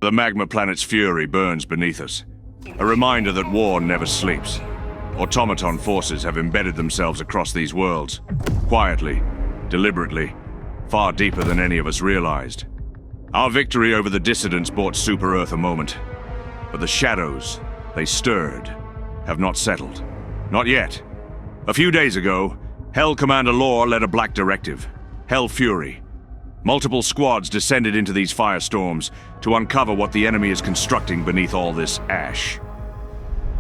The Magma planet's fury burns beneath us. A reminder that war never sleeps. Automaton forces have embedded themselves across these worlds. Quietly, deliberately, far deeper than any of us realized. Our victory over the dissidents bought Super Earth a moment. But the shadows they stirred have not settled. Not yet. A few days ago, Hell Commander Lore led a black directive. Hell Fury. Multiple squads descended into these firestorms to uncover what the enemy is constructing beneath all this ash.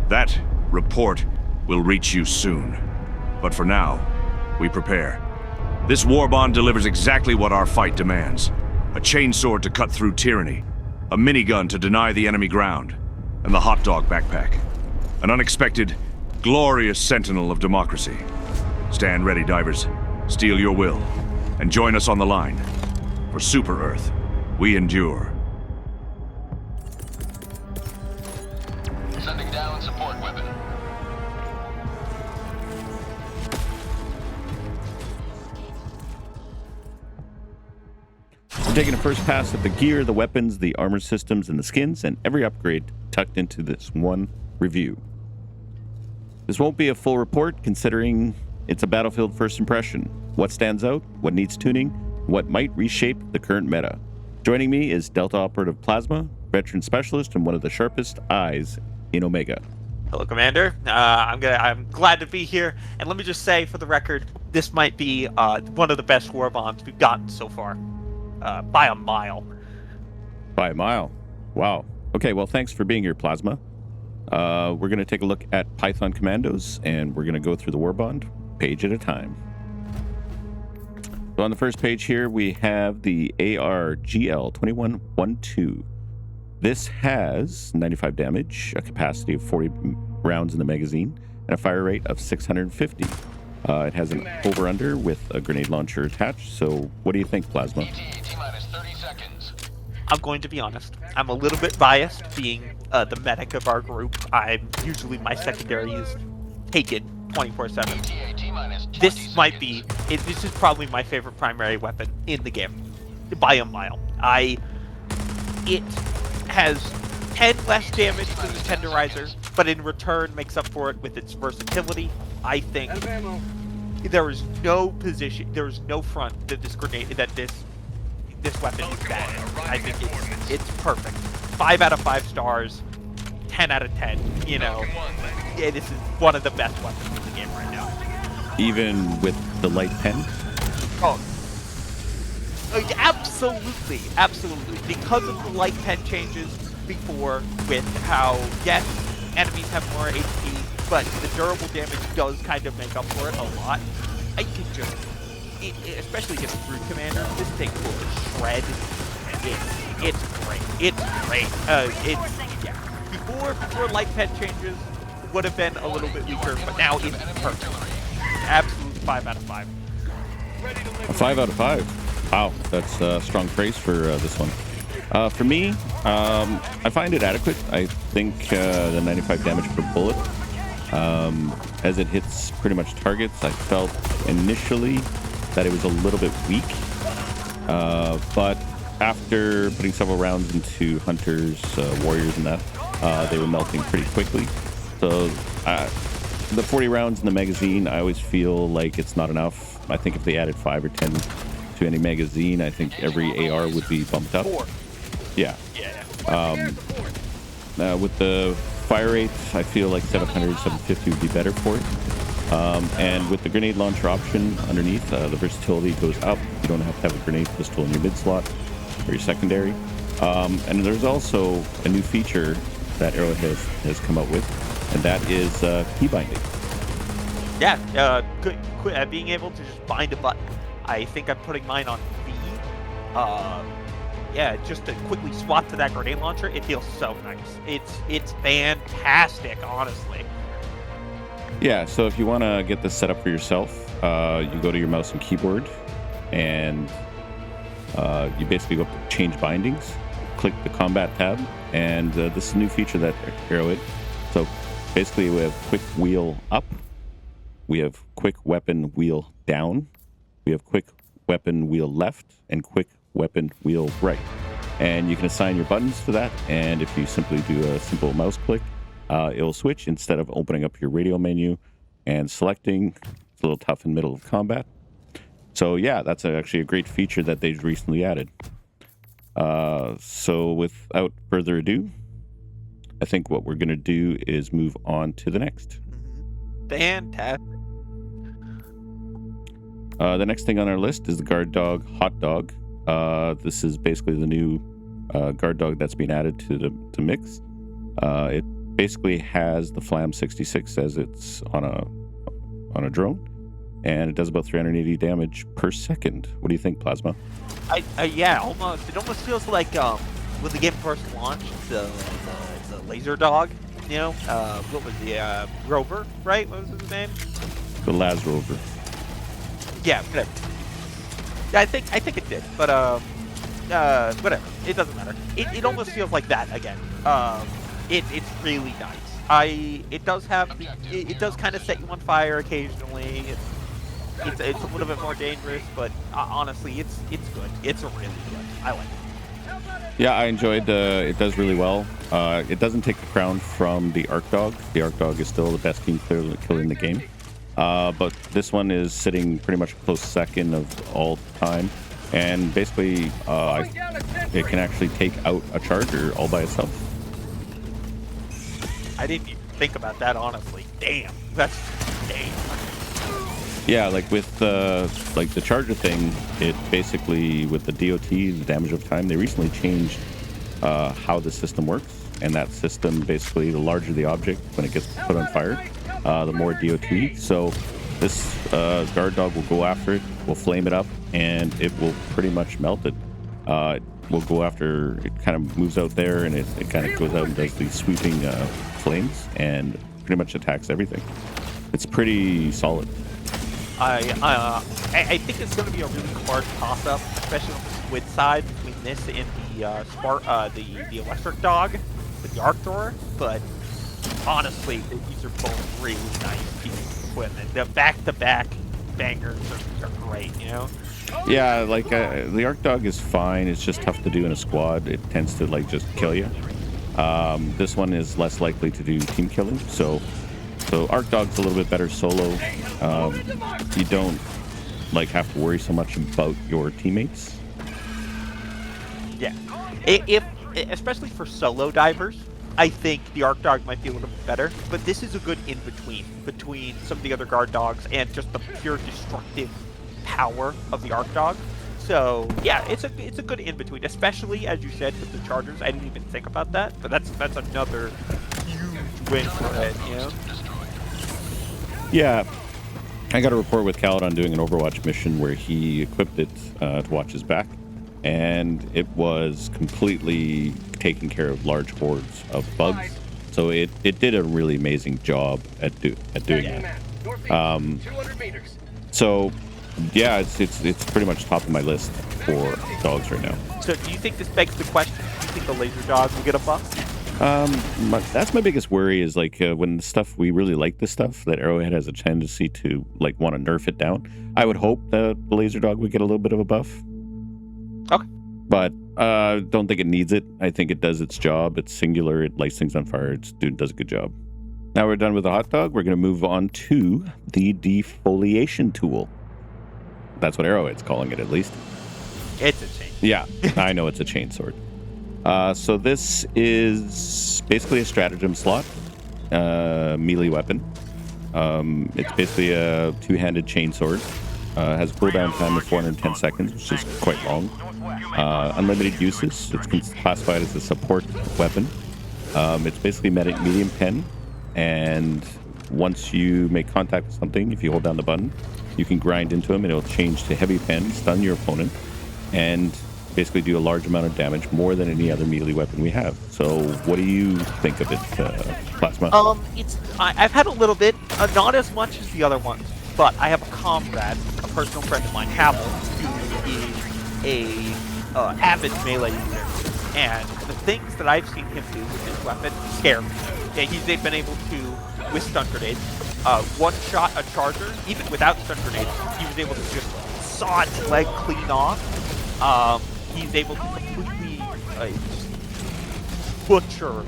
That report will reach you soon. But for now, we prepare. This Warbond delivers exactly what our fight demands. A chainsword to cut through tyranny, a minigun to deny the enemy ground, and the hot dog backpack. An unexpected, glorious sentinel of democracy. Stand ready, divers. Steel your will, and join us on the line. For Super Earth, we endure. Sending down support weapon. We're taking a first pass at the gear, the weapons, the armor systems, and the skins, and every upgrade tucked into this one review. This won't be a full report, considering it's a Battlefield first impression. What stands out, what needs tuning, what might reshape the current meta. Joining me is Delta Operative Plasma, veteran specialist and one of the sharpest eyes in Omega. Hello, Commander. I'm glad to be here, and let me just say, for the record, this might be one of the best Warbonds we've gotten so far, by a mile. By a mile? Wow. Okay, well, thanks for being here, Plasma. We're going to take a look at Python Commandos, and we're going to go through the Warbond page at a time. So on the first page here, we have the AR.GL 2112. This has 95 damage, a capacity of 40 rounds in the magazine, and a fire rate of 650. It has an over-under with a grenade launcher attached. So what do you think, Plasma? T-minus 30 seconds. I'm going to be honest. I'm a little bit biased, being the medic of our group. My secondary is taken 24/7. This might be, this is probably my favorite primary weapon in the game, by a mile. It has 10 less damage than the Tenderizer, but in return makes up for it with its versatility. I think there is no position, there is no front that this weapon is bad in. I think it's perfect. 5 out of 5 stars, 10 out of 10. You know, yeah, this is one of the best weapons in the game right now. Even with the light pen? Oh, absolutely, absolutely. Because of the light pen changes before, with how, yes, enemies have more HP, but the durable damage does kind of make up for it a lot. I can just, especially against Brute Commander, this thing will shred. It's great. It's great. Before light pen changes, would have been a little bit weaker, but now it's perfect. Absolute 5 out of 5. 5 out of 5. Wow, that's strong praise for this one. For me, I find it adequate. I think the 95 damage per bullet, as it hits pretty much targets, I felt initially that it was a little bit weak. But after putting several rounds into hunters, warriors, and that, they were melting pretty quickly. So the 40 rounds in the magazine, I always feel like it's not enough. I think if they added 5 or 10 to any magazine, I think every AR would be bumped up. Yeah. With the fire rate, I feel like 700, 750 would be better for it. And with the grenade launcher option underneath, the versatility goes up. You don't have to have a grenade pistol in your mid slot or your secondary. And there's also a new feature that Arrowhead has come up with, and that is key binding. Yeah, being able to just bind a button. I think I'm putting mine on B. Yeah, just to quickly swap to that grenade launcher. It feels so nice. It's fantastic, honestly. Yeah, so if you want to get this set up for yourself, you go to your mouse and keyboard, and you basically go up to change bindings, click the combat tab, and this is a new feature that Arrowhead. So basically we have quick wheel up, we have quick weapon wheel down, we have quick weapon wheel left, and quick weapon wheel right. and you can assign your buttons for that. And if you simply do a simple mouse click, it will switch instead of opening up your radio menu and selecting. It's a little tough in the middle of combat. So yeah, that's actually a great feature that they've recently added. So without further ado, I think what we're going to do is move on to the next. Fantastic. The next thing on our list is the guard dog hot dog. This is basically the new guard dog that's been added to the mix. It basically has the Flam 66 as it's on a drone, and it does about 380 damage per second. What do you think, Plasma? Yeah, almost. It almost feels like when the game first launched, the laser dog. You know, what was the Rover? Right? What was his name? The Laz Rover. Yeah, whatever. Yeah, I think it did, but whatever. It doesn't matter. It almost feels like that again. It's really nice. It does have it does kind of set you on fire occasionally. It's a little bit more dangerous, but honestly, it's good. It's really good. I like it. Yeah, I enjoyed. It does really well. It doesn't take the crown from the AR.GL. The AR.GL is still the best team killer in the game. But this one is sitting pretty much a close second of all time, and basically it can actually take out a charger all by itself. I didn't even think about that, honestly. Damn, that's damn. Yeah, like with the charger thing, it basically with the DOT, the damage of time, they recently changed how the system works, and that system basically the larger the object when it gets put on fire, the more DOT. So this guard dog will go after it, will flame it up, and it will pretty much melt it. It will go after, it kind of moves out there, and it kind of goes out and does these sweeping flames, and pretty much attacks everything. It's pretty solid. I think it's going to be a really hard toss-up, especially on the squid side between this and the electric dog with the arc thrower. But honestly, these are both really nice pieces of equipment. The back-to-back bangers are great, you know? Yeah, like the arc dog is fine. It's just tough to do in a squad. It tends to like just kill you. This one is less likely to do team killing, so Arc Dog's a little bit better solo. You don't like have to worry so much about your teammates. Yeah, especially for solo divers, I think the Arc Dog might be a little bit better. But this is a good in between some of the other guard dogs and just the pure destructive power of the Arc Dog. So yeah, it's a good in between, especially as you said with the chargers. I didn't even think about that, but that's another huge win for it, you know. Yeah, I got a report with Paladin doing an Overwatch mission where he equipped it to watch his back, and it was completely taking care of large hordes of bugs. So it did a really amazing job at doing that. So yeah, it's pretty much top of my list for dogs right now. So do you think this begs the question? Do you think the laser dog will get a buff? That's my biggest worry is like when the stuff we really like this stuff that Arrowhead has a tendency to like want to nerf it down. I would hope that the laser dog would get a little bit of a buff. Okay. But don't think it needs it. I think it does its job. It's singular. It lights things on fire. It does a good job. Now we're done with the hot dog. We're going to move on to the defoliation tool. That's what Arrowhead's calling it, at least. It's a chain. Yeah, I know it's a chainsword. So this is basically a stratagem slot, melee weapon. It's basically a two-handed chainsword. Has a cooldown time of 410 seconds, which is quite long. Unlimited uses. It's classified as a support weapon. It's basically medium pen, and once you make contact with something, if you hold down the button, you can grind into them, and it'll change to heavy pen, stun your opponent, and basically do a large amount of damage, more than any other melee weapon we have. So what do you think of it, Plasma? I've had a little bit, not as much as the other ones, but I have a comrade, a personal friend of mine, Havel, who is a avid melee user, and the things that I've seen him do with his weapon scare me. Yeah, he's been able to, with stun grenades, one-shot a charger, even without stun grenades, he was able to just saw its leg clean off. He's able to completely butcher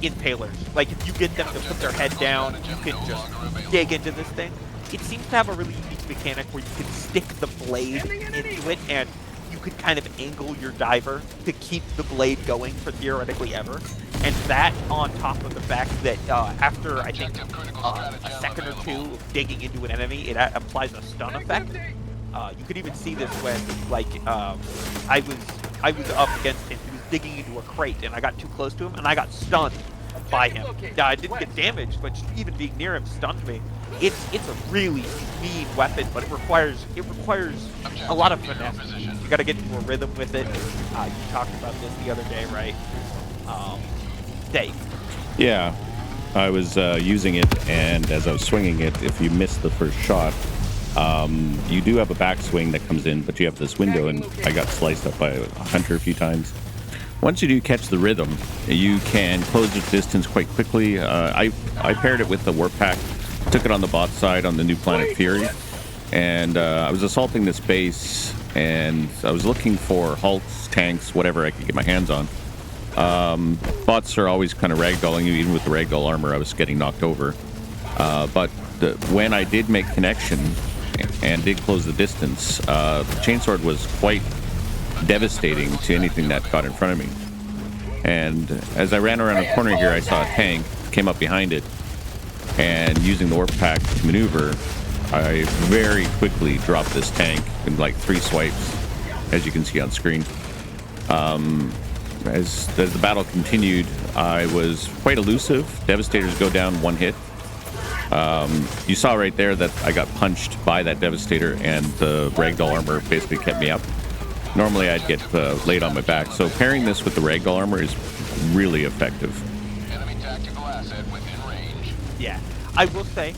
impalers. Like, if you get them to put their head down, you can just dig into this thing. It seems to have a really unique mechanic where you can stick the blade into it, and you could kind of angle your diver to keep the blade going for theoretically ever. And that, on top of the fact that after, I think, a second or two of digging into an enemy, it applies a stun effect. You could even see this when, like, I was up against him. He was digging into a crate, and I got too close to him, and I got stunned by him. I didn't get damaged, but even being near him stunned me. It's a really mean weapon, but it requires a lot of finesse. You got to get into a rhythm with it. You talked about this the other day, right? Dave. Yeah, I was using it, and as I was swinging it, if you miss the first shot, you do have a backswing that comes in, but you have this window, and I got sliced up by a hunter a few times. Once you do catch the rhythm, you can close the distance quite quickly. I paired it with the warp pack, took it on the bot side on the new Planet Fury, and I was assaulting this base, and I was looking for hulks, tanks, whatever I could get my hands on. Bots are always kind of ragdolling you. Even with the ragdoll armor, I was getting knocked over. But when I did make connection and did close the distance, the chainsword was quite devastating to anything that got in front of me. And as I ran around a corner here, I saw a tank, came up behind it, and using the warp pack to maneuver, I very quickly dropped this tank in like 3 swipes, as you can see on screen. As the battle continued, I was quite elusive. Devastators go down 1 hit. You saw right there that I got punched by that Devastator, and the ragdoll armor basically kept me up. Normally I'd get laid on my back, so pairing this with the ragdoll armor is really effective. Enemy tactical asset within range. Yeah, I will say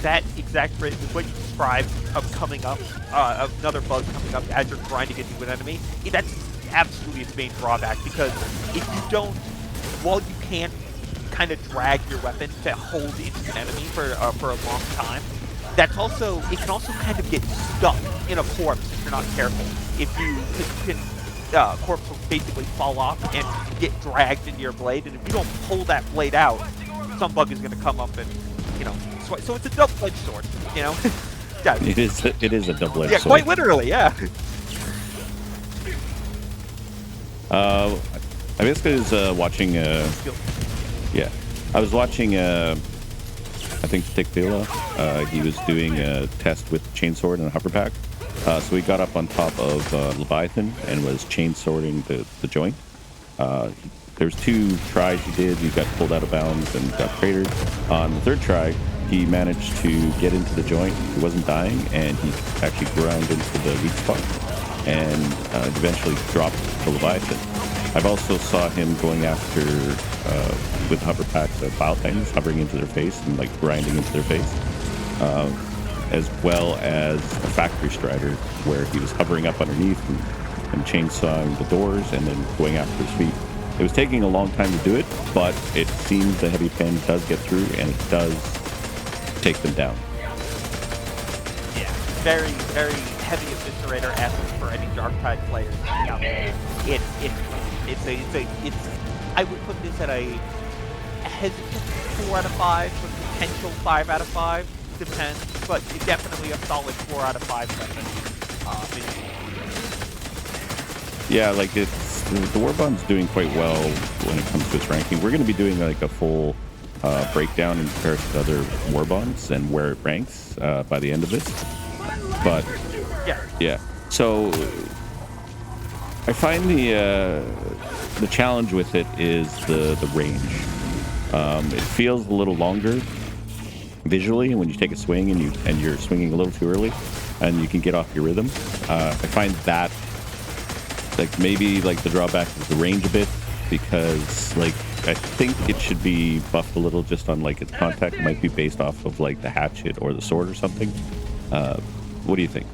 that exact bit is what you described of coming up, another bug coming up as you're grinding into an enemy. That's absolutely its main drawback, because if you don't, while you can't kind of drag your weapon to hold into an enemy for a long time, it can also kind of get stuck in a corpse if you're not careful. If corpse will basically fall off and get dragged into your blade, and if you don't pull that blade out, some bug is going to come up and, so it's a double-edged sword, Yeah. It is a double-edged sword. Yeah, quite literally, yeah. I basically was watching. Yeah, I was watching. I think Stick Villa. He was doing a test with chainsword and a hover pack. So he got up on top of Leviathan and was chainswording the joint. There's 2 tries he did. He got pulled out of bounds and got cratered. On the 3rd try, he managed to get into the joint. He wasn't dying, and he actually ground into the weak spot and eventually dropped the Leviathan. I've also saw him going after, with hover packs, foul things, hovering into their face and like grinding into their face, as well as a factory strider where he was hovering up underneath and chainsawing the doors and then going after his feet. It was taking a long time to do it, but it seems the heavy pen does get through, and it does take them down. Yeah, very, very heavy eviscerator essence for any Darktide players out there. I would put this at a hesitant 4 out of 5, with potential 5 out of 5. Depends, but it's definitely a solid 4 out of 5 weapon. Yeah, like the Warbond's doing quite well when it comes to its ranking. We're going to be doing like a full breakdown in comparison to other Warbonds and where it ranks by the end of this. But yeah, so I find the challenge with it is the range. It feels a little longer visually when you take a swing and you're swinging a little too early, and you can get off your rhythm. I find that like maybe like the drawback is the range a bit, because like I think it should be buffed a little just on like its contact. It might be based off of like the hatchet or the sword or something. What do you think?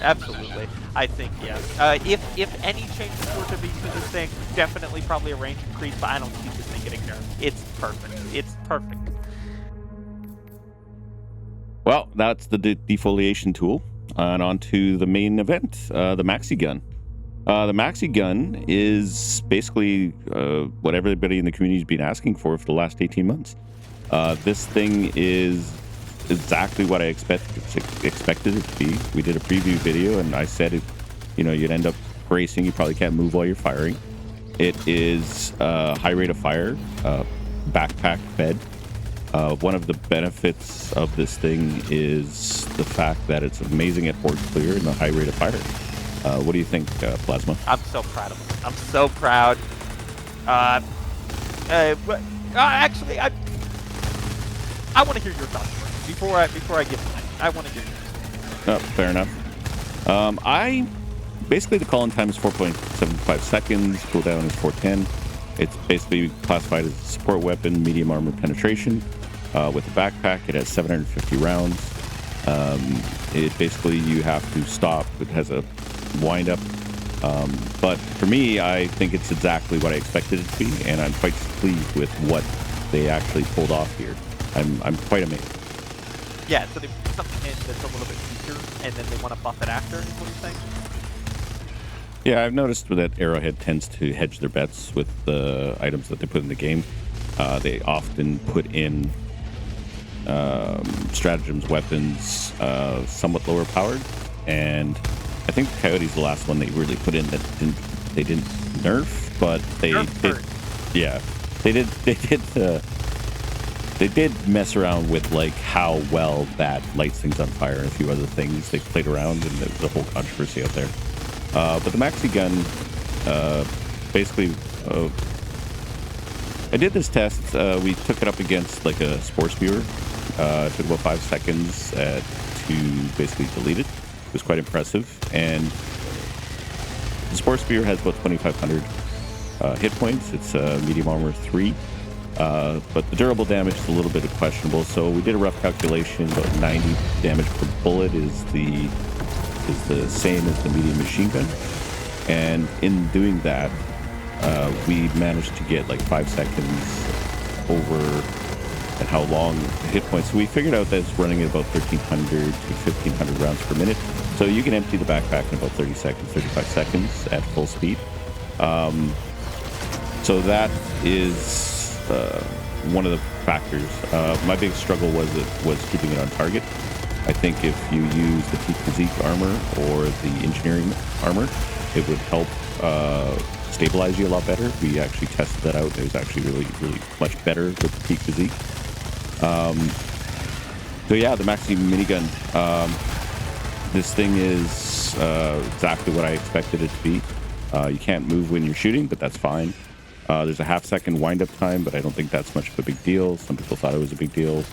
Absolutely. I think, yeah. If any changes were to be to this thing, definitely probably a range increase, but I don't see this thing getting nerfed. It's perfect. It's perfect. Well, that's the defoliation tool. And on to the main event, the Maxi Gun. The maxi gun is basically what everybody in the community has been asking for the last 18 months. This thing is exactly what I expected it to be. We did a preview video, and I said it, you'd end up bracing. You probably can't move while you're firing. It is high rate of fire, backpack fed. One of the benefits of this thing is the fact that it's amazing at horde clear and the high rate of fire. What do you think, Plasma? I'm so proud of him. I'm so proud. Actually, I want to hear your thoughts first before I give mine. I want to hear yours. Fair enough. Basically the call-in time is 4.75 seconds. Cooldown is 410. It's basically classified as a support weapon, medium armor penetration. With a backpack, it has 750 rounds. It basically, you have to stop. It has a wind up. But for me, I think it's exactly what I expected it to be, and I'm quite pleased with what they actually pulled off here. I'm quite amazed. Yeah, so they put something in that's a little bit weaker, and then they want to buff it after, is what you're saying? Yeah, I've noticed that Arrowhead tends to hedge their bets with the items that they put in the game. They often put in stratagems, weapons, somewhat lower powered, and I think Coyote's the last one they really put in that they didn't nerf, but they did. Yeah, they did mess around with like how well that lights things on fire and a few other things. They played around, and there's a whole controversy out there. But the maxi gun, basically, I did this test. We took it up against like a spore spewer. It took about 5 seconds to basically delete it. It was quite impressive. And the spore spewer has about 2,500 hit points. It's medium armor 3. But the durable damage is a little bit questionable. So we did a rough calculation. About 90 damage per bullet is the same as the medium machine gun, and in doing that we managed to get like 5 seconds over at how long the hit points. So we figured out that it's running at about 1,300 to 1,500 rounds per minute, so you can empty the backpack in about 30 seconds, 35 seconds at full speed. So that is one of the factors. My big struggle was keeping it on target. I think if you use the Physique armor or the engineering armor, it would help stabilize you a lot better. We actually tested that out. It was actually really, really much better with the Physique. So yeah, the Maxi minigun. This thing is exactly what I expected it to be. You can't move when you're shooting, but that's fine. There's a half-second wind-up time, but I don't think that's much of a big deal. Some people thought it was a big deal.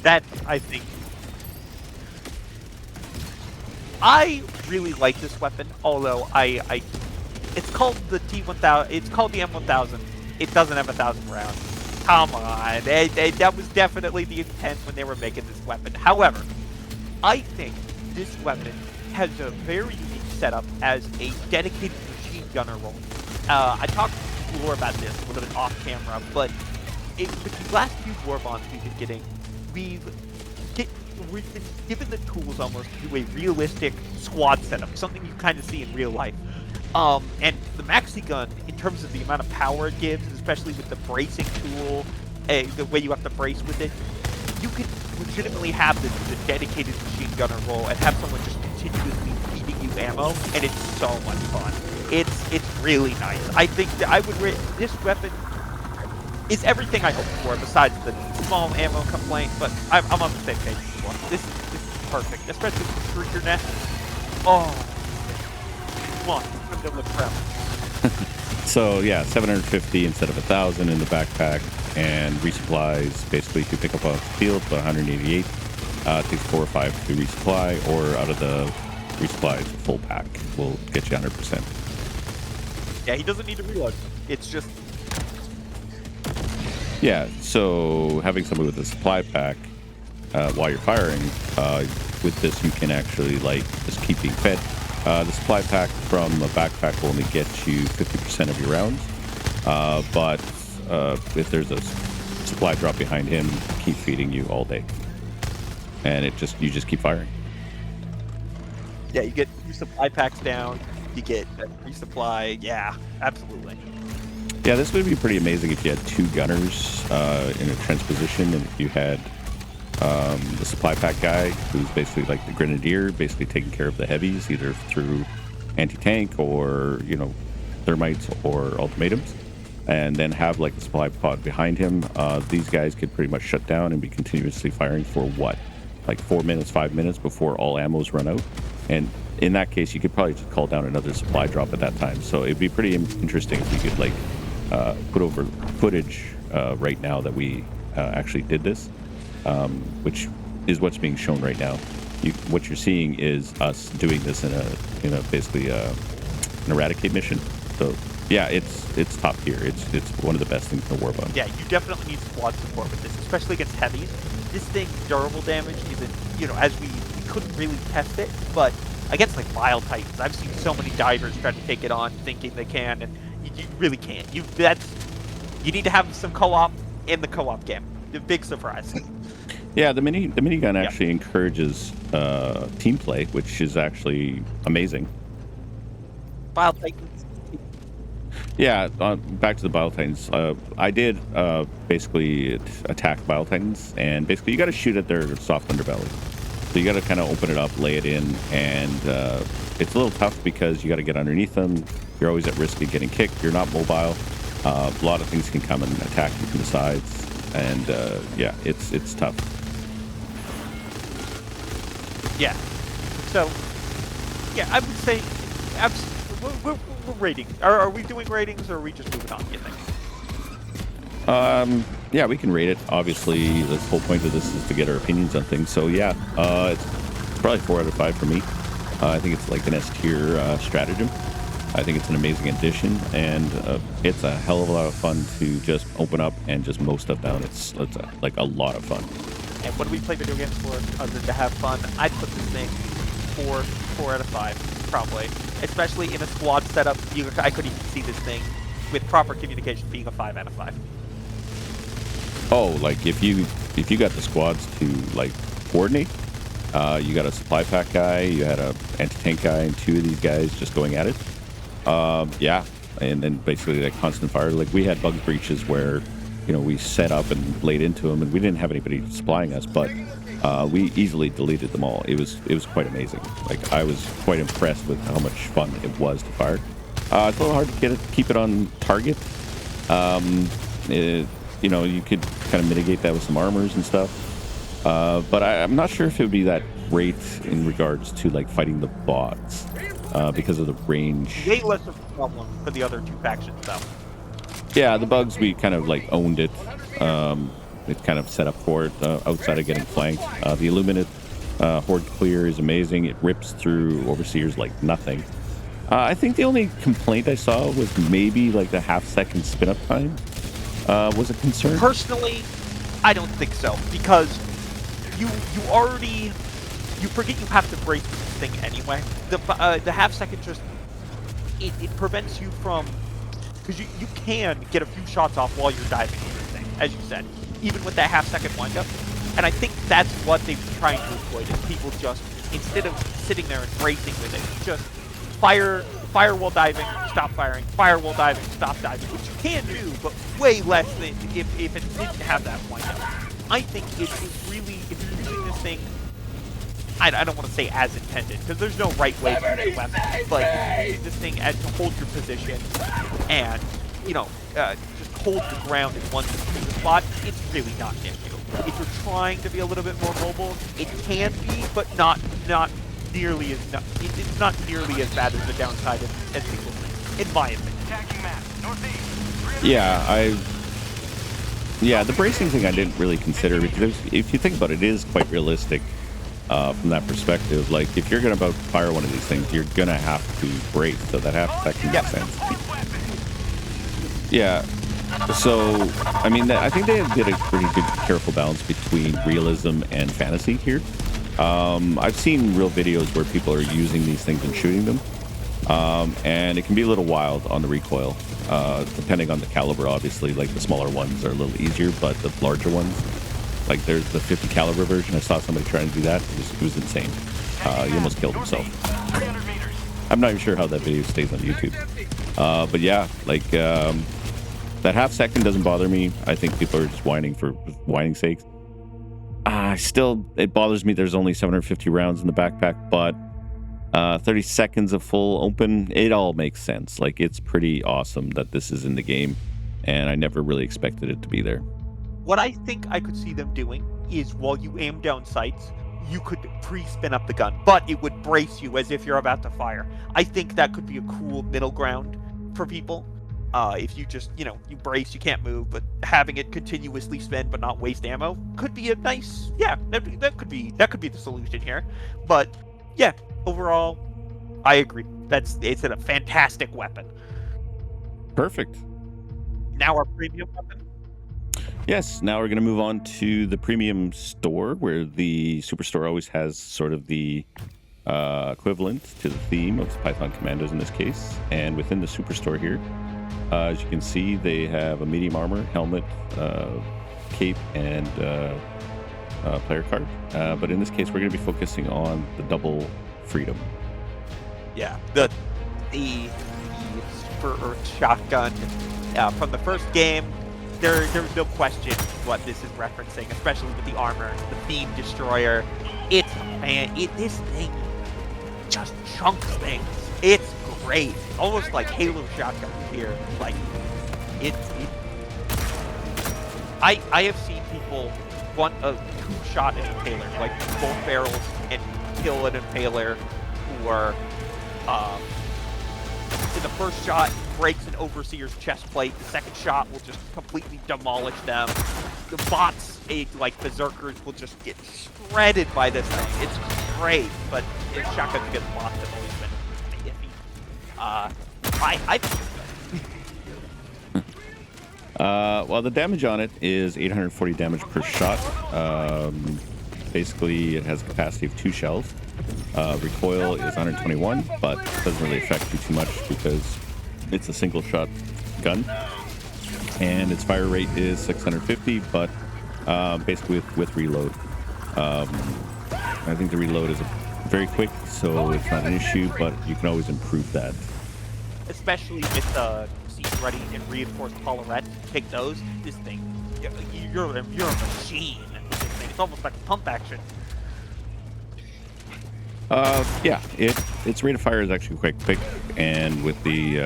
That, I think, I really like this weapon, although it's called the T1000, it's called the M1000, it doesn't have 1,000 rounds. Come on, that was definitely the intent when they were making this weapon. However, I think this weapon has a very unique setup as a dedicated machine gunner role. I talked more about this a little bit off camera, but with the last few Warbonds we've been getting, we've been given the tools almost to do a realistic squad setup, something you kind of see in real life. And the maxi gun, in terms of the amount of power it gives, especially with the bracing tool, the way you have to brace with it, you could legitimately have this as a dedicated machine gunner role and have someone just continuously feeding you ammo, and it's so much fun. It's really nice. I think that I would rate this weapon is everything I hoped for, besides the small ammo complaint, but I'm on the same page as before. This is perfect, especially with the Shrieker nest. Oh, come on, I'm gonna look crap. So yeah, 750 instead of 1,000 in the backpack, and resupplies. Basically, if you pick up off the field, about 188. It takes 4 or 5 to resupply, or out of the resupplies, full pack will get you 100%. Yeah, he doesn't need to reload. It's just. Yeah, so having somebody with a supply pack while you're firing, with this you can actually like just keep being fed. The supply pack from a backpack will only get you 50% of your rounds, but if there's a supply drop behind him, keep feeding you all day, and you just keep firing. Yeah, you get resupply packs down. You get resupply. Yeah, absolutely. Yeah, this would be pretty amazing if you had 2 gunners in a transposition, and if you had the supply pack guy, who's basically like the grenadier, basically taking care of the heavies, either through anti-tank or, you know, thermites or ultimatums, and then have like a supply pod behind him. These guys could pretty much shut down and be continuously firing for what, like 4 minutes, 5 minutes before all ammos run out. And in that case, you could probably just call down another supply drop at that time. So it'd be pretty interesting if you could like put over footage right now that we actually did this, which is what's being shown right now. What you're seeing is us doing this in a basically an eradicate mission. So yeah, it's top tier. It's one of the best things in the Warbond. Yeah, you definitely need squad support with this, especially against heavies. This thing's durable damage isn't, you know, as we couldn't really test it, but against like Vile Titans, I've seen so many divers try to take it on thinking they can, and you really can't. You need to have some co-op in the co-op game. The big surprise. Yeah, the minigun actually encourages team play, which is actually amazing. Vile Titans. Yeah, back to the Bile Titans. I did basically attack Bile Titans, and basically you got to shoot at their soft underbelly. So you got to kind of open it up, lay it in, and it's a little tough because you got to get underneath them. You're always at risk of getting kicked. You're not mobile. A lot of things can come and attack you from the sides, and yeah, it's tough. Yeah. So, yeah, I would say we're rating. Are we doing ratings, or are we just moving on, you think? Yeah, we can rate it. Obviously, the whole point of this is to get our opinions on things. So yeah, it's probably 4 out of 5 for me. I think it's like an S tier stratagem. I think it's an amazing addition, and it's a hell of a lot of fun to just open up and just mow stuff down. It's like a lot of fun. And what do we play video games for other than to have fun? I'd put this thing 4 out of 5, probably. Especially in a squad setup, I could even see this thing with proper communication being a 5 out of 5. Oh, like if you got the squads to like coordinate, you got a supply pack guy, you had a anti-tank guy, and 2 of these guys just going at it. Yeah, and then basically like constant fire. Like we had bug breaches where, you know, we set up and laid into them, and we didn't have anybody supplying us, but we easily deleted them all. It was quite amazing. Like I was quite impressed with how much fun it was to fire. It's a little hard to keep it on target. You know, you could kind of mitigate that with some armors and stuff. But I'm not sure if it would be that great in regards to like fighting the bots because of the range. Way less of a problem for the other 2 factions, though. Yeah, the bugs, we kind of like owned it. It kind of set up for it outside of getting flanked. The Illuminate Horde Clear is amazing. It rips through Overseers like nothing. I think the only complaint I saw was maybe like the half-second spin-up time was a concern. Personally, I don't think so, because you forget you have to brace this thing anyway. The half-second just it prevents you from, because you can get a few shots off while you're diving with this thing, as you said, even with that half-second windup. And I think that's what they've been trying to avoid, is people just, instead of sitting there and bracing with it, just fire while diving, stop firing, fire while diving, stop diving, which you can do, but way less than if it didn't have that windup. I think if you're using this thing, I don't want to say as intended, because there's no right way to use the weapon, but if you're using this thing to hold your position and, you know, just hold the ground in one specific spot, it's really not an issue. If you're trying to be a little bit more mobile, it can be, but not nearly as it's not nearly as bad as the downside as people think, in my opinion. Yeah, the bracing thing I didn't really consider, because if you think about it, it is quite realistic from that perspective. Like if you're gonna about to fire one of these things, you're gonna have to brace, so that makes sense. Yeah. So, I mean, I think they did a pretty good, careful balance between realism and fantasy here. I've seen real videos where people are using these things and shooting them, and it can be a little wild on the recoil, depending on the caliber, obviously. Like the smaller ones are a little easier, but the larger ones, like there's the 50 caliber version. I saw somebody trying to do that. It was insane. He almost killed himself. I'm not even sure how that video stays on YouTube. But yeah, like that half second doesn't bother me. I think people are just whining for whining sakes. Still, it bothers me there's only 750 rounds in the backpack, but 30 seconds of full open, it all makes sense. Like, it's pretty awesome that this is in the game, and I never really expected it to be there. What I think I could see them doing is while you aim down sights, you could pre-spin up the gun, but it would brace you as if you're about to fire. I think that could be a cool middle ground for people. If you just, you brace, you can't move, but having it continuously spin but not waste ammo could be a nice, that could be the solution here. But yeah, overall, I agree. It's a fantastic weapon. Perfect. Now our premium weapon. Yes, now we're going to move on to the premium store, where the superstore always has sort of the equivalent to the theme of Python Commandos in this case. And within the superstore here, as you can see, they have a medium armor, helmet, cape, and player card. But in this case, we're going to be focusing on the double freedom. Yeah, the Super Earth shotgun from the first game. There's no question what this is referencing, especially with the armor, the beam destroyer. This thing just chunks things. It's great, almost like Halo shotgun here. Like I have seen people two-shot an impaler, like both barrels, and kill an impaler, or in the first shot breaks an overseer's chest plate. The second shot will just completely demolish them. The bots, like berserkers, will just get shredded by this thing. It's great, but it's shotguns against bots have always been iffy. I think it's good. Well, the damage on it is 840 damage per shot. Basically, it has a capacity of 2 shells. Recoil is 121, but it doesn't really affect you too much because it's a single shot gun. And its fire rate is 650, but basically with reload. I think the reload is very quick, so it's not an issue, but you can always improve that. Especially with siege ready and reinforced Polarette, take those. This thing, you're a machine. This thing, it's almost like a pump action. Yeah, its rate of fire is actually quite quick, and with the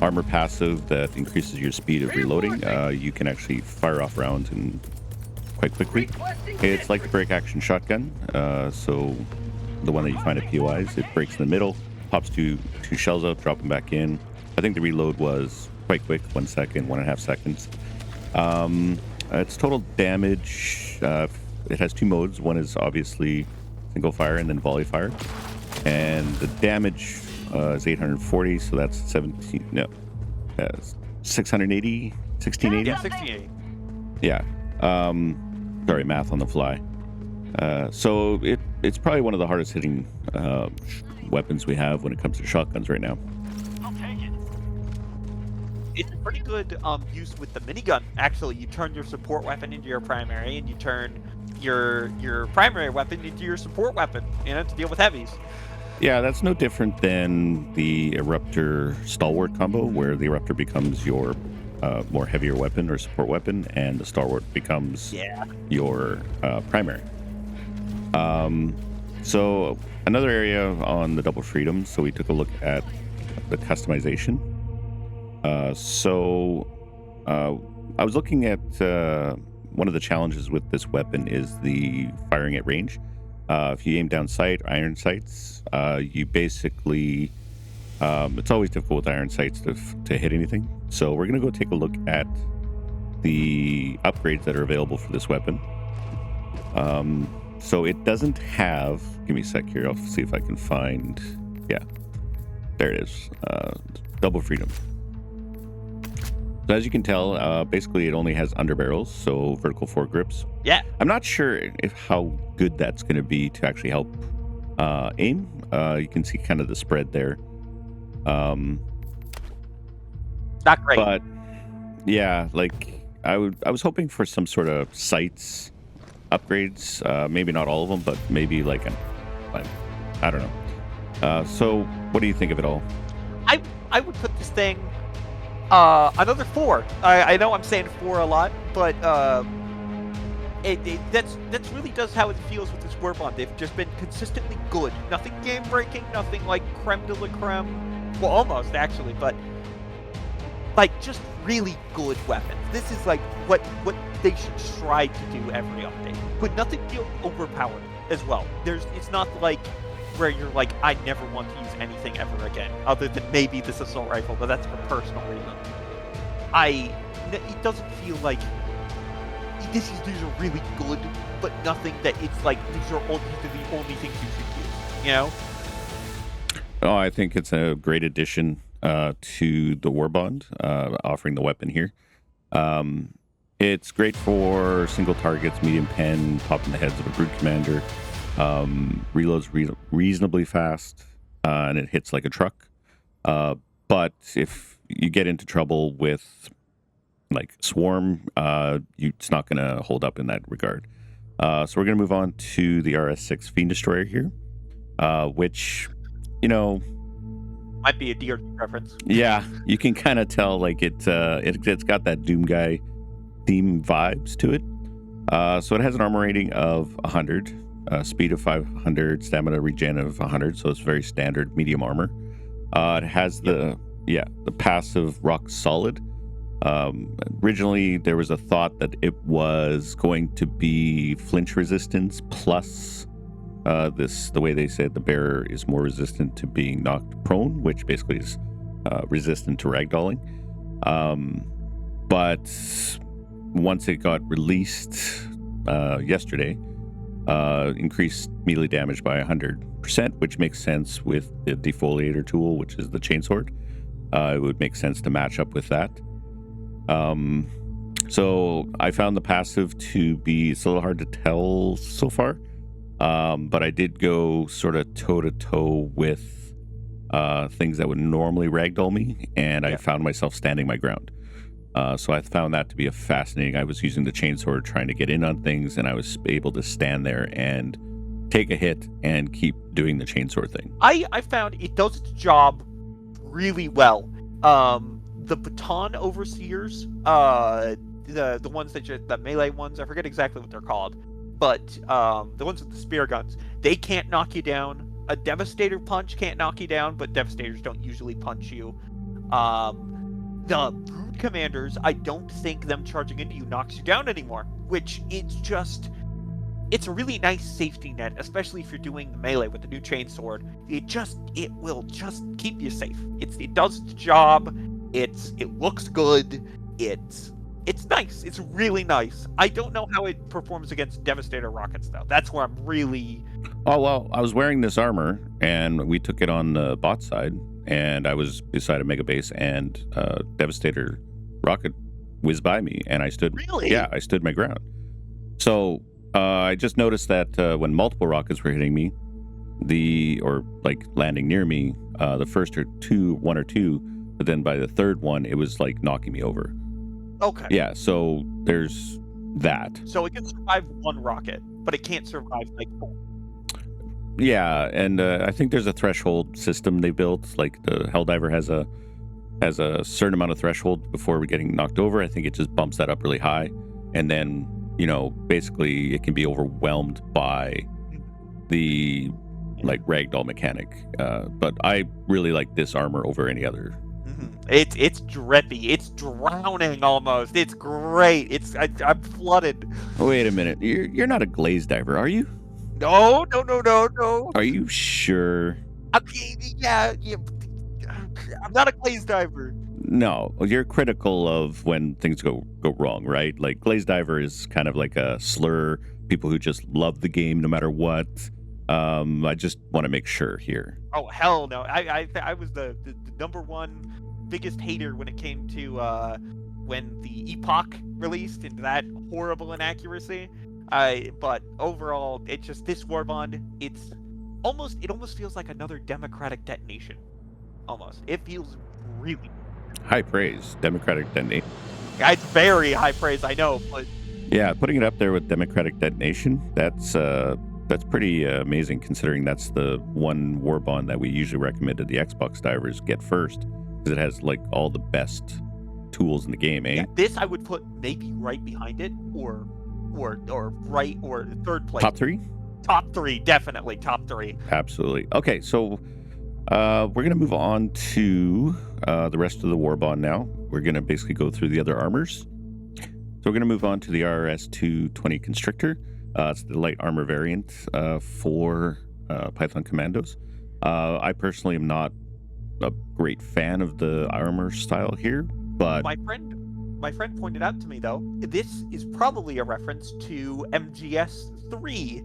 armor passive that increases your speed of reloading, you can actually fire off rounds and quite quickly. It's like the break action shotgun, so the one that you find at POIs, it breaks in the middle, pops two shells out, drop them back in. I think the reload was quite quick, 1 second, 1.5 seconds. Its total damage, it has 2 modes. One is obviously single fire and then volley fire, and the damage is 840, so that's 680, 1680. Yeah, 1680. Yeah. Sorry, math on the fly. So it's probably one of the hardest hitting weapons we have when it comes to shotguns right now. It's a pretty good use with the minigun. Actually, you turn your support weapon into your primary, and you turn your primary weapon into your support weapon, to deal with heavies. Yeah, that's no different than the Eruptor Stalwart combo, where the Eruptor becomes your more heavier weapon or support weapon, and the Stalwart becomes your primary. So another area on the Double Freedom, so we took a look at the customization. I was looking at one of the challenges with this weapon is the firing at range. If you aim down sight, iron sights, you basically, it's always difficult with iron sights to hit anything. So we're going to go take a look at the upgrades that are available for this weapon. So it doesn't have, give me a sec here, I'll see if I can find, yeah, there it is, Double Freedom. So as you can tell, basically it only has underbarrels, so vertical foregrips. Yeah. I'm not sure how good that's going to be to actually help aim. You can see kind of the spread there. Not great. But yeah, like I was hoping for some sort of sights upgrades. Maybe not all of them, but maybe like I don't know. So what do you think of it all? I would put this thing another 4. I know I'm saying 4 a lot, but that's really does how it feels with this Warbond. They've just been consistently good. Nothing game breaking, nothing like creme de la creme. Well, almost actually, but like just really good weapons. This is like what they should strive to do every update. But nothing feels overpowered as well. It's not like where you're like, I never want to use anything ever again, other than maybe this assault rifle, but that's for personal reasons. It doesn't feel like these are really good, but nothing that it's like these are the only things you should use, you know? Oh, I think it's a great addition to the Warbond, offering the weapon here. It's great for single targets, medium pen, popping the heads of a brute commander. Reloads reasonably fast, and it hits like a truck. But if you get into trouble with like Swarm, it's not going to hold up in that regard. So we're going to move on to the RS6 Fiend Destroyer here, which, you know, might be a DRG reference. Yeah, you can kind of tell like it's got that Doom Guy theme vibes to it. So it has an armor rating of 100, speed of 500, stamina regen of 100. So it's very standard medium armor. It has the passive Rock Solid. Originally, there was a thought that it was going to be flinch resistance plus the way they said the bearer is more resistant to being knocked prone, which basically is resistant to ragdolling. But once it got released yesterday, increased melee damage by 100%, which makes sense with the defoliator tool, which is the chainsword. It would make sense to match up with that. So I found the passive to be, it's a little hard to tell so far, but I did go sort of toe-to-toe with things that would normally ragdoll me, and I found myself standing my ground. So I found that to be fascinating. I was using the chainsword trying to get in on things, and I was able to stand there and take a hit and keep doing the chainsword thing. I found it does its job really well. The baton overseers, the ones the melee ones, I forget exactly what they're called, but the ones with the spear guns, they can't knock you down. A Devastator punch can't knock you down, but Devastators don't usually punch you. The Brood Commanders, I don't think them charging into you knocks you down anymore, which it's a really nice safety net, especially if you're doing the melee with the new chainsword. It will just keep you safe. It does its job. It looks good. It's nice. It's really nice. I don't know how it performs against Devastator rockets though. That's where I'm really. Oh well, I was wearing this armor, and we took it on the bot side, and I was beside a mega base, and Devastator rocket whizzed by me, and I stood. Really? Yeah, I stood my ground. So I just noticed that when multiple rockets were hitting me, or like landing near me, the first one or two. But then by the third one, it was like knocking me over. Okay. Yeah, so there's that. So it can survive one rocket, but it can't survive like 4. Yeah, and I think there's a threshold system they built. Like the Helldiver has a certain amount of threshold before we're getting knocked over. I think it just bumps that up really high, and then basically it can be overwhelmed by the like ragdoll mechanic. But I really like this armor over any other. It's drippy. It's drowning almost. It's great. I'm flooded. Wait a minute. You're not a glaze diver, are you? No. Are you sure? Yeah. I'm not a glaze diver. No, you're critical of when things go wrong, right? Like glaze diver is kind of like a slur. People who just love the game no matter what. I just want to make sure here. Oh hell no! I was the number one biggest hater when it came to when the Epoch released and that horrible inaccuracy. But overall, it's just this Warbond. It almost feels like another democratic detonation. Almost, it feels really high praise. Democratic detonation. It's very high praise, I know, but yeah, putting it up there with democratic detonation. That's That's pretty amazing, considering that's the one Warbond that we usually recommended the Xbox divers get first, because it has like all the best tools in the game, eh? Yeah, this I would put maybe right behind it, or right, or third place. Top 3? Top 3, definitely top 3. Absolutely. Okay, so we're going to move on to the rest of the Warbond now. We're going to basically go through the other armors. So we're going to move on to the RS-220 Constrictor. It's the light armor variant for Python Commandos. I personally am not a great fan of the armor style here, but My friend pointed out to me, though, this is probably a reference to MGS3,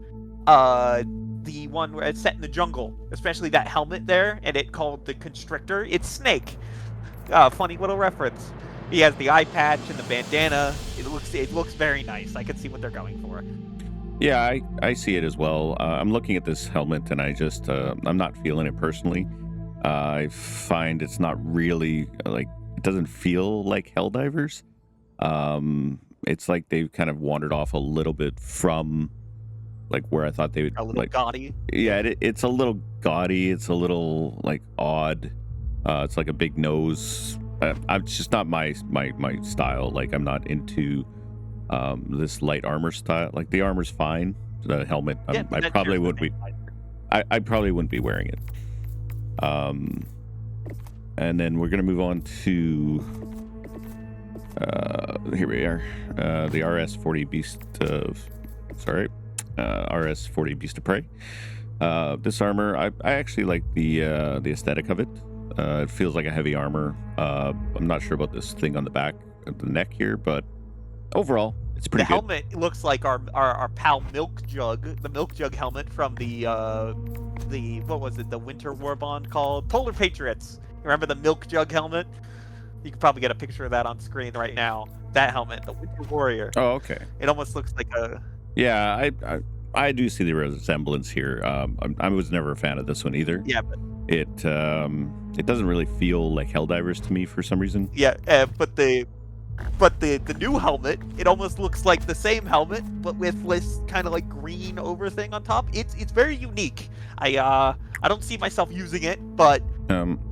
the one where it's set in the jungle, especially that helmet there, and it called the Constrictor. It's Snake. Funny little reference. He has the eye patch and the bandana. It looks very nice. I can see what they're going for. yeah, I see it as well. I'm looking at this helmet and I just I'm not feeling it personally. I find it's not really like, it doesn't feel like Helldivers. It's like they've kind of wandered off a little bit from like where I thought they would, A little like, gaudy. yeah, it's a little gaudy. It's a little like odd. It's like a big nose. It's just not my style. Like, I'm not into this light armor style. Like, the armor's fine. The helmet, Yeah, I that's probably yours, would be. I probably wouldn't be wearing it. And then we're gonna move on to here we are, the RS-40 Beast of RS-40 Beast of Prey. This armor, I actually like the aesthetic of it. It feels like a heavy armor. I'm not sure about this thing on the back of the neck here, but overall, it's pretty The good. helmet looks like our pal Milk Jug, the Milk Jug helmet from the what was it, the Winter Warbond called Polar Patriots. Remember the Milk Jug helmet? You can probably get a picture of that on screen right now. That helmet, the Winter Warrior. Oh, okay. It almost looks like a. Yeah, I do see the resemblance here. I was never a fan of this one either. Yeah, but It doesn't really feel like Helldivers to me for some reason. yeah, but the new helmet, it almost looks like the same helmet, but with this kind of like green over thing on top. It's very unique. I don't see myself using it, but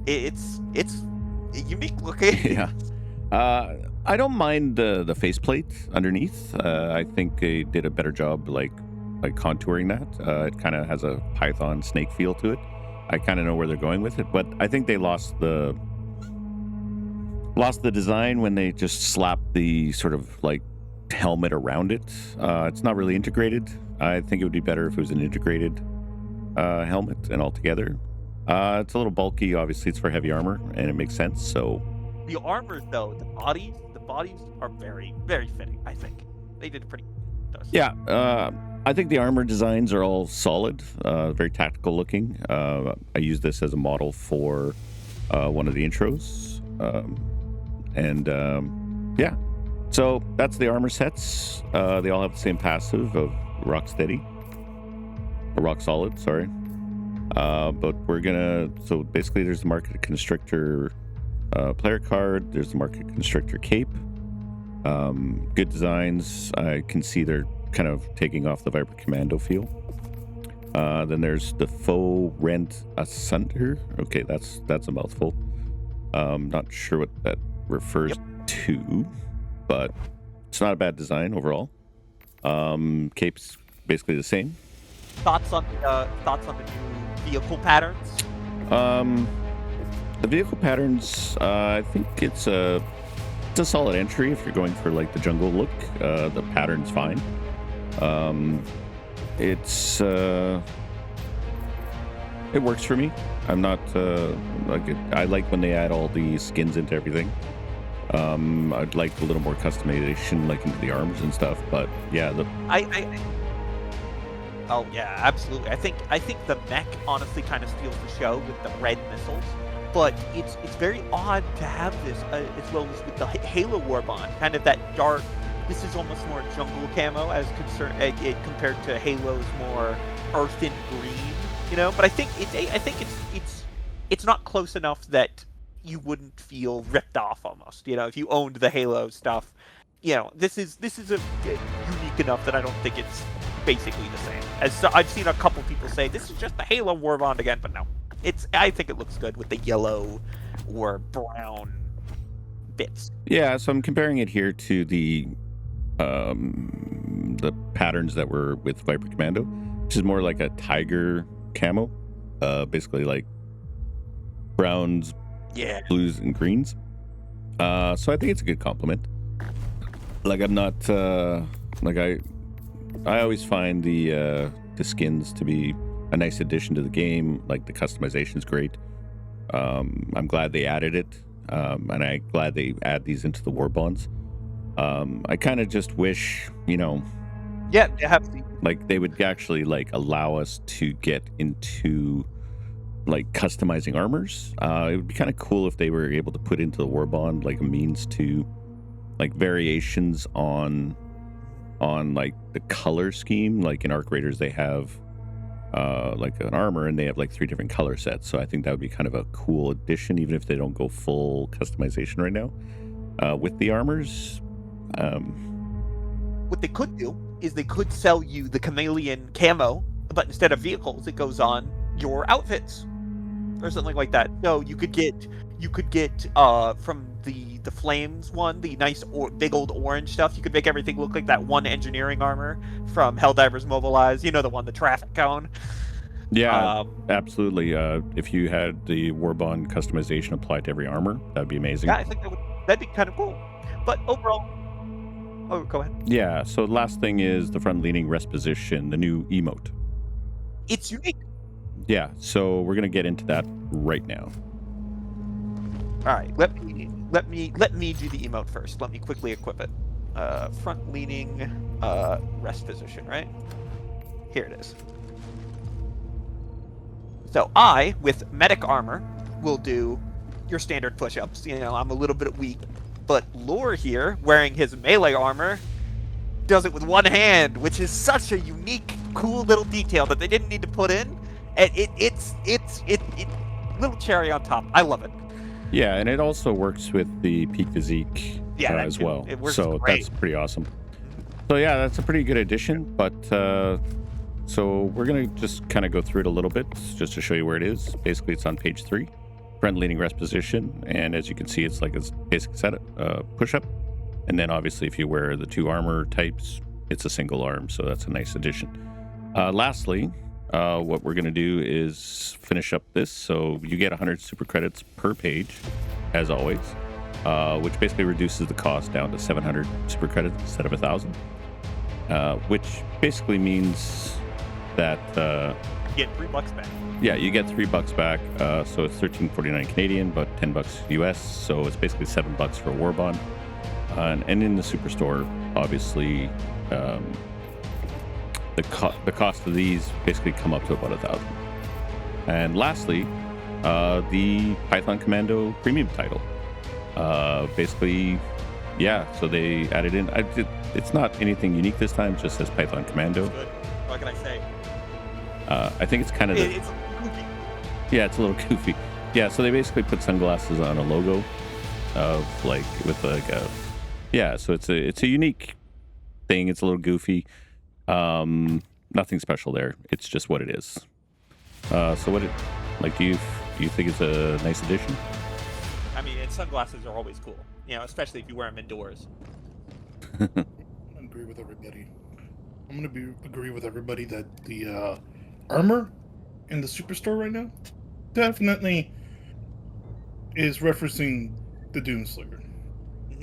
it's unique looking. Yeah. I don't mind the faceplate underneath. I think they did a better job like contouring that. It kind of has a Python snake feel to it. I kind of know where they're going with it, but I think they lost the design when they just slapped the sort of like helmet around it. It's not really integrated. I think it would be better if it was an integrated helmet and all together. It's a little bulky. Obviously, it's for heavy armor, and it makes sense. So The armors, though, the bodies are very, very fitting. I think they did pretty. yeah, I think the armor designs are all solid, very tactical looking. I use this as a model for one of the intros. Yeah, so that's the armor sets. They all have the same passive of rock steady, or rock solid, sorry. But so basically there's the Market Constrictor player card, there's the Market Constrictor cape. Good designs. I can see they're kind of taking off the Viper Commando feel. Then there's the Faux Rent Asunder. Okay, that's a mouthful. Not sure what that refers to, but it's not a bad design overall. Cape's basically the same. Thoughts on the new vehicle patterns? The vehicle patterns, I think it's a solid entry if you're going for like the jungle look. The pattern's fine. It works for me. I'm not I like when they add all the skins into everything. I'd like a little more customization, like into the arms and stuff. But yeah, Oh yeah, absolutely. I think the mech honestly kind of steals the show with the red missiles, but it's very odd to have this as well as with the Halo Warbond, kind of that dark. This is almost more jungle camo as compared to Halo's more earth and green, you know. But I think it's not close enough that you wouldn't feel ripped off almost, you know, if you owned the Halo stuff. You know, this is a unique enough that I don't think it's basically the same. I've seen a couple people say this is just the Halo Warbond again, but no. I think it looks good with the yellow or brown bits. Yeah, so I'm comparing it here to the patterns that were with Viper Commando, which is more like a tiger camo, basically like browns, blues, and greens. So I think it's a good compliment. Like I'm not like I always find the skins to be a nice addition to the game. Like the customization is great. I'm glad they added it, and I'm glad they add these into the Warbonds. I kind of just wish, Yeah, they have to. like they would actually like allow us to get into like customizing armors. It would be kind of cool if they were able to put into the Warbond like a means to like variations on like the color scheme. Like in Arc Raiders they have like an armor and they have like 3 different color sets, so I think that would be kind of a cool addition, even if they don't go full customization right now with the armors. What they could do is they could sell you the chameleon camo, but instead of vehicles, it goes on your outfits or something like that. So you could get from the flames one, the nice big old orange stuff. You could make everything look like that one engineering armor from Helldivers Mobilize. The one, the traffic cone. Yeah, absolutely. If you had the Warbond customization applied to every armor, that'd be amazing. Yeah, I think that'd be kind of cool. But overall, go ahead. Yeah. So the last thing is the front-leaning rest position, the new emote. It's unique. Yeah. So we're gonna get into that right now. All right. Let me do the emote first. Let me quickly equip it. Front-leaning rest position. Right. Here it is. So I, with medic armor, will do your standard push-ups. I'm a little bit weak, but Lore here, wearing his melee armor, does it with one hand, which is such a unique, cool little detail that they didn't need to put in. And it's little cherry on top. I love it. Yeah, and it also works with the Peak Physique as well. It works so great. That's pretty awesome. So yeah, that's a pretty good addition, but so we're gonna just kind of go through it a little bit just to show you where it is. Basically, it's on page 3, front leaning rest position, and as you can see, it's like a basic set push-up, and then obviously if you wear the 2 armor types, it's a single arm, so that's a nice addition. Lastly, what we're gonna do is finish up this, so you get 100 super credits per page, as always, which basically reduces the cost down to 700 super credits instead of 1,000, which basically means that you get $3 back. Yeah, you get $3 back. So it's $13.49 Canadian, but $10 US. So it's basically $7 for a Warbond. And in the Superstore, obviously, the cost of these basically come up to about 1,000. And lastly, the Python Commando premium title. Basically, yeah. So they added in. It's not anything unique this time. It just says Python Commando. Good. What can I say? I think it's kind of It's goofy. Yeah, it's a little goofy. Yeah, so they basically put sunglasses on a logo of like with like a so it's a unique thing. It's a little goofy. Nothing special there. It's just what it is. So what do you think it's a nice addition? I mean, sunglasses are always cool. Especially if you wear them indoors. I agree with everybody. I'm gonna agree with everybody that the armor in the Superstore right now definitely is referencing the Doomslayer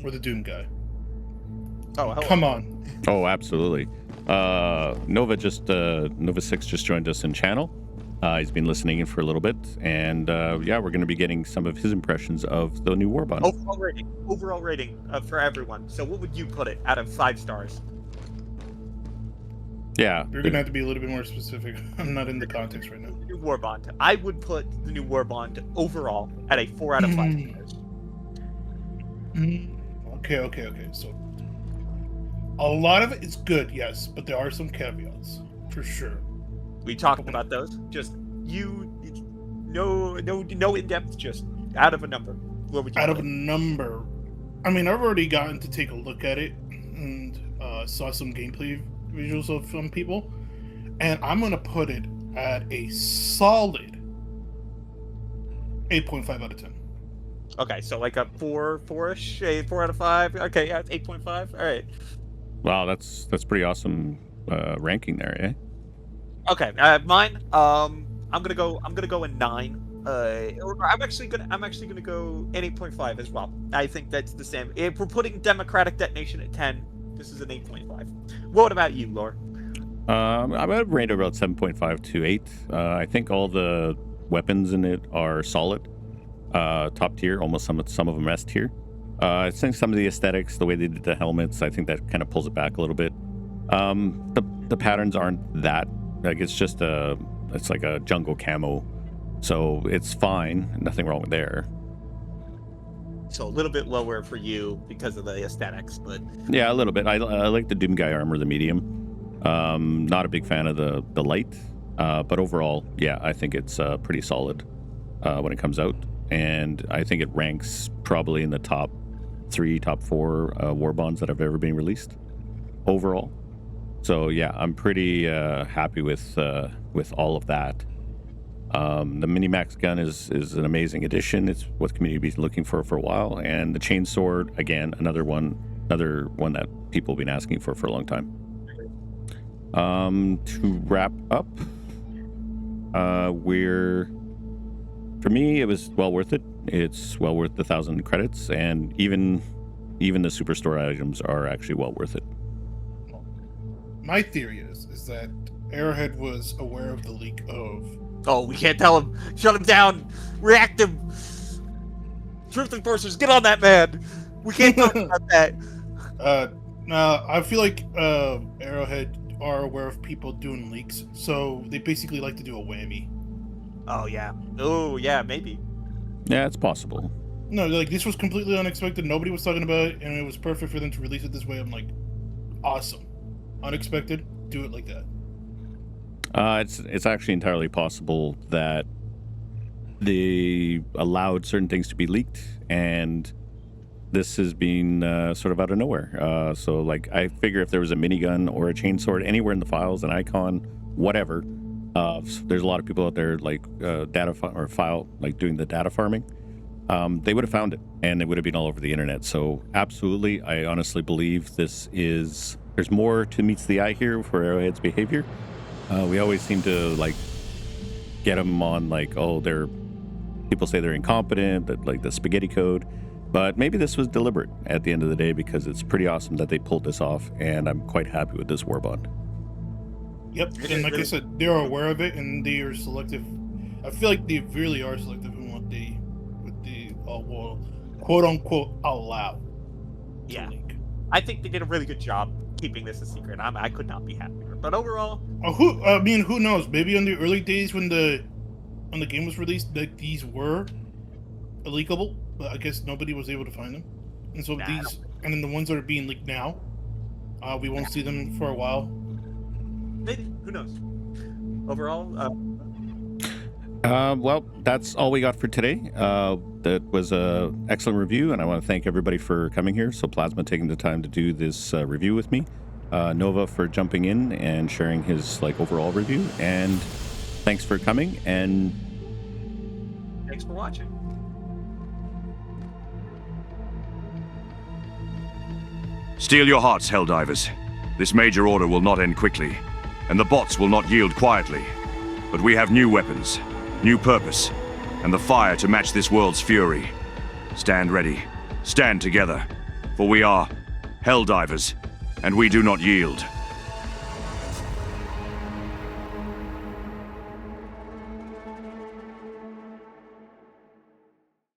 or the Doom guy. Oh, hello. Come on. Oh, absolutely. Nova 6 just joined us in channel. He's been listening in for a little bit, and we're going to be getting some of his impressions of the new Warbond. Overall rating for everyone. So what would you put it out of 5 stars? Yeah. You're going to have to be a little bit more specific. I'm not in the context right now. The new Warbond. I would put the new Warbond overall at a 4 out of 5 stars. Okay. So a lot of it is good, yes, but there are some caveats, for sure. We talked about those. Just no in depth. Just out of a number. What would you? Out of a number. I mean, I've already gotten to take a look at it and saw some gameplay visuals of some people, and I'm gonna put it at a solid 8.5 out of 10. Okay, so like a 4-ish, a 4 out of 5. Okay, yeah, 8.5. All right. Wow, that's pretty awesome ranking there, eh? Okay, mine. I'm gonna go a 9. I'm actually gonna go an 8.5 as well. I think that's the same. If we're putting Democratic Detonation at 10, this is an 8.5. What about you, Lore? I would rate it about 7.5 to 8. I think all the weapons in it are solid, top tier, almost some of them S tier. I think some of the aesthetics, the way they did the helmets, I think that kind of pulls it back a little bit. The patterns aren't that, like, it's just it's like a jungle camo, so it's fine, nothing wrong with there. So a little bit lower for you because of the aesthetics, but Yeah, a little bit. I like the Doom Guy armor, the medium. Not a big fan of the light, but overall, yeah, I think it's pretty solid when it comes out, and I think it ranks probably in the top 3, top 4 Warbonds that have ever been released overall. So yeah, I'm pretty happy with all of that. The Mini-Max gun is an amazing addition. It's what the community has been looking for a while, and the chainsword, again, another one that people have been asking for a long time. To wrap up, for me, it was well worth it. It's well worth the 1,000 credits, and even the superstore items are actually well worth it. My theory is that Arrowhead was aware of the leak of. oh, we can't tell him. Shut him down. React him. Truth Enforcers, get on that man. We can't talk about that. I feel like Arrowhead are aware of people doing leaks, so they basically like to do a whammy. Oh yeah. Oh yeah, maybe. Yeah, it's possible. No, like, this was completely unexpected. Nobody was talking about it, and it was perfect for them to release it this way. I'm like, awesome. Unexpected, do it like that. It's actually entirely possible that they allowed certain things to be leaked, and this has been sort of out of nowhere. So, like, I figure if there was a minigun or a chainsword anywhere in the files, an icon, whatever, there's a lot of people out there, like, doing the data farming. They would have found it, and it would have been all over the internet. So, absolutely, I honestly believe there's more to meets the eye here for Arrowhead's behavior. We always seem to, like, get them on, like, oh, people say they're incompetent, that, like, the spaghetti code, but maybe this was deliberate at the end of the day, because it's pretty awesome that they pulled this off, and I'm quite happy with this Warbond. Yep, and like I said, they are aware of it, and they are selective. I feel like they really are selective in what they quote unquote allow. Yeah, I think they did a really good job keeping this a secret. I could not be happier. But overall, who knows? Maybe in the early days when the game was released, like, these were leakable, but I guess nobody was able to find them, and so and then the ones that are being leaked now, we won't see them for a while. Maybe, who knows? Overall, well, that's all we got for today. That was a excellent review, and I want to thank everybody for coming here. So Plasma taking the time to do this review with me, Nova for jumping in and sharing his, like, overall review, and thanks for coming, and thanks for watching. Steel your hearts, Helldivers. This major order will not end quickly, and the bots will not yield quietly. But we have new weapons, new purpose, and the fire to match this world's fury. Stand ready, stand together, for we are Helldivers, and we do not yield.